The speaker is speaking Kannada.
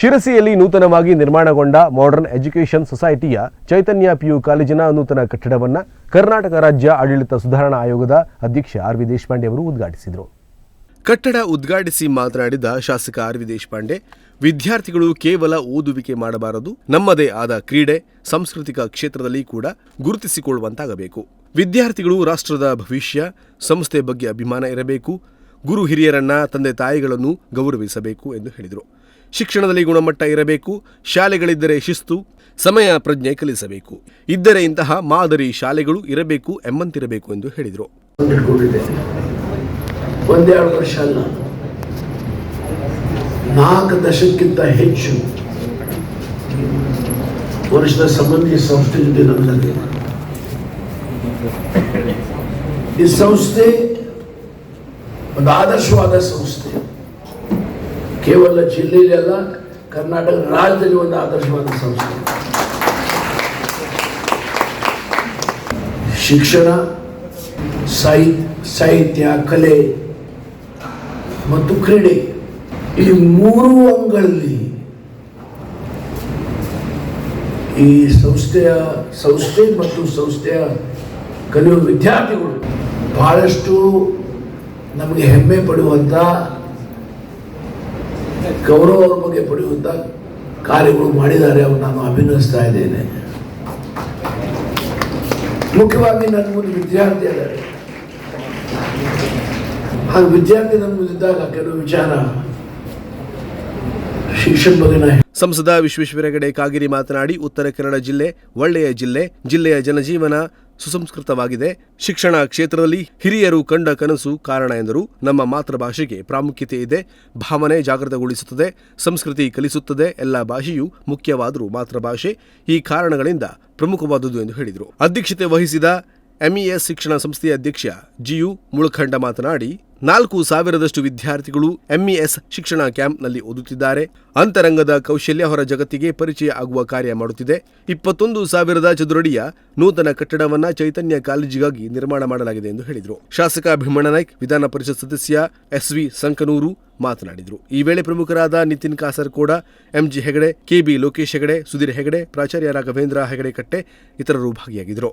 ಶಿರಸಿಯಲ್ಲಿ ನೂತನವಾಗಿ ನಿರ್ಮಾಣಗೊಂಡ ಮಾಡರ್ನ್ ಎಜುಕೇಷನ್ ಸೊಸೈಟಿಯ ಚೈತನ್ಯ ಪಿಯು ಕಾಲೇಜಿನ ನೂತನ ಕಟ್ಟಡವನ್ನು ಕರ್ನಾಟಕ ರಾಜ್ಯ ಆಡಳಿತ ಸುಧಾರಣಾ ಆಯೋಗದ ಅಧ್ಯಕ್ಷ ಆರ್.ವಿ. ದೇಶಪಾಂಡೆ ಅವರು ಉದ್ಘಾಟಿಸಿದರು. ಕಟ್ಟಡ ಉದ್ಘಾಟಿಸಿ ಮಾತನಾಡಿದ ಶಾಸಕ ಆರ್.ವಿ. ದೇಶಪಾಂಡೆ, ವಿದ್ಯಾರ್ಥಿಗಳು ಕೇವಲ ಓದುವಿಕೆ ಮಾಡಬಾರದು, ನಮ್ಮದೇ ಆದ ಕ್ರೀಡೆ, ಸಾಂಸ್ಕೃತಿಕ ಕ್ಷೇತ್ರದಲ್ಲಿ ಕೂಡ ಗುರುತಿಸಿಕೊಳ್ಳುವಂತಾಗಬೇಕು. ವಿದ್ಯಾರ್ಥಿಗಳು ರಾಷ್ಟ್ರದ ಭವಿಷ್ಯ, ಸಂಸ್ಥೆ ಬಗ್ಗೆ ಅಭಿಮಾನ ಇರಬೇಕು, ಗುರು ಹಿರಿಯರನ್ನ, ತಂದೆ ತಾಯಿಗಳನ್ನು ಗೌರವಿಸಬೇಕು ಎಂದು ಹೇಳಿದರು. ಶಿಕ್ಷಣದಲ್ಲಿ ಗುಣಮಟ್ಟ ಇರಬೇಕು, ಶಾಲೆಗಳಿದ್ದರೆ ಶಿಸ್ತು, ಸಮಯ ಪ್ರಜ್ಞೆ ಕಲಿಸಬೇಕು, ಇದ್ದರೆ ಇಂತಹ ಮಾದರಿ ಶಾಲೆಗಳು ಇರಬೇಕು ಎಂಬಂತಿರಬೇಕು ಎಂದು ಹೇಳಿದರು. ಒಂದೆರಡು ವರ್ಷ ಅಲ್ಲ, 4 ದಶಕ್ಕಿಂತ ಹೆಚ್ಚು ವರ್ಷದ ಸಂಬಂಧಿ ಸಂಸ್ಥೆ ಜೊತೆ ನಮ್ಮಲ್ಲಿ ಈ ಸಂಸ್ಥೆ ಒಂದು ಆದರ್ಶವಾದ ಸಂಸ್ಥೆ. ಕೇವಲ ಜಿಲ್ಲೆಯಲ್ಲಿ ಅಲ್ಲ, ಕರ್ನಾಟಕ ರಾಜ್ಯದಲ್ಲಿ ಒಂದು ಆದರ್ಶವಾದ ಸಂಸ್ಥೆ. ಶಿಕ್ಷಣ, ಸಾಹಿತ್ಯ, ಕಲೆ ಮತ್ತು ಕ್ರೀಡೆ, ಈ 3 ಅಂಗಗಳಲ್ಲಿ ಈ ಸಂಸ್ಥೆ ಮತ್ತು ಸಂಸ್ಥೆಯ ಕಲಿಯುವ ವಿದ್ಯಾರ್ಥಿಗಳು ಬಹಳಷ್ಟು ನಮಗೆ ಹೆಮ್ಮೆ ಪಡುವಂಥ, ಗೌರವದ ಬಗ್ಗೆ ಪಡೆಯುವಂಥ ಕಾರ್ಯಗಳು ಮಾಡಿದ್ದಾರೆ. ಅವರು ನಾನು ಅಭಿನಂದಿಸ್ತಾ ಇದ್ದೇನೆ. ಮುಖ್ಯವಾಗಿ ನನ್ನ ಮುಂದೆ ವಿದ್ಯಾರ್ಥಿ ಇದ್ದಾರೆ. ಆ ವಿದ್ಯಾರ್ಥಿ ನನ್ನ ಮುಂದಿದ್ದಾಗ ಕೆಲವು ವಿಚಾರ ಶಿಕ್ಷಣ ಬಗ್ಗೆ ಸಂಸದ ವಿಶ್ವೇಶ್ವರ ಹೆಗಡೆ ಕಾಗೇರಿ ಮಾತನಾಡಿ, ಉತ್ತರ ಕನ್ನಡ ಜಿಲ್ಲೆ ಒಳ್ಳೆಯ ಜಿಲ್ಲೆ, ಜಿಲ್ಲೆಯ ಜನಜೀವನ ಸುಸಂಸ್ಕೃತವಾಗಿದೆ. ಶಿಕ್ಷಣ ಕ್ಷೇತ್ರದಲ್ಲಿ ಹಿರಿಯರು ಕಂಡ ಕನಸು ಕಾರಣ ಎಂದರು. ನಮ್ಮ ಮಾತೃಭಾಷೆಗೆ ಪ್ರಾಮುಖ್ಯತೆ ಇದೆ, ಭಾವನೆ ಜಾಗೃತಗೊಳಿಸುತ್ತದೆ, ಸಂಸ್ಕೃತಿ ಕಲಿಸುತ್ತದೆ. ಎಲ್ಲ ಭಾಷೆಯೂ ಮುಖ್ಯವಾದರೂ ಮಾತೃಭಾಷೆ ಈ ಕಾರಣಗಳಿಂದ ಪ್ರಮುಖವಾದುದು ಎಂದು ಹೇಳಿದರು. ಅಧ್ಯಕ್ಷತೆ ವಹಿಸಿದ ಎಂಇಎಸ್ ಶಿಕ್ಷಣ ಸಂಸ್ಥೆಯ ಅಧ್ಯಕ್ಷ ಜಿಯು ಮುಳಖಂಡ ಮಾತನಾಡಿ, 4,000ರಷ್ಟು ವಿದ್ಯಾರ್ಥಿಗಳು ಎಂಇಎಸ್ ಶಿಕ್ಷಣ ಕ್ಯಾಂಪ್ನಲ್ಲಿ ಓದುತ್ತಿದ್ದಾರೆ. ಅಂತರಂಗದ ಕೌಶಲ್ಯ ಹೊರ ಜಗತ್ತಿಗೆ ಪರಿಚಯ ಆಗುವ ಕಾರ್ಯ ಮಾಡುತ್ತಿದೆ. 21,000 ಚದುರಡಿಯ ನೂತನ ಕಟ್ಟಡವನ್ನು ಚೈತನ್ಯ ಕಾಲೇಜಿಗಾಗಿ ನಿರ್ಮಾಣ ಮಾಡಲಾಗಿದೆ ಎಂದು ಹೇಳಿದರು. ಶಾಸಕ ಭೀಮಣ್ಣ ನಾಯ್ಕ್, ವಿಧಾನ ಪರಿಷತ್ ಸದಸ್ಯ ಎಸ್.ವಿ. ಸಂಕನೂರು ಮಾತನಾಡಿದರು. ಈ ವೇಳೆ ಪ್ರಮುಖರಾದ ನಿತಿನ್ ಕಾಸರಕೋಡ, ಎಂಜಿ ಹೆಗಡೆ, ಕೆಬಿ ಲೋಕೇಶ್ ಹೆಗಡೆ, ಸುಧೀರ್ ಹೆಗಡೆ, ಪ್ರಾಚಾರ್ಯ ರಾಘವೇಂದ್ರ ಹೆಗಡೆ ಕಟ್ಟೆ ಇತರರು ಭಾಗಿಯಾಗಿದ್ದರು.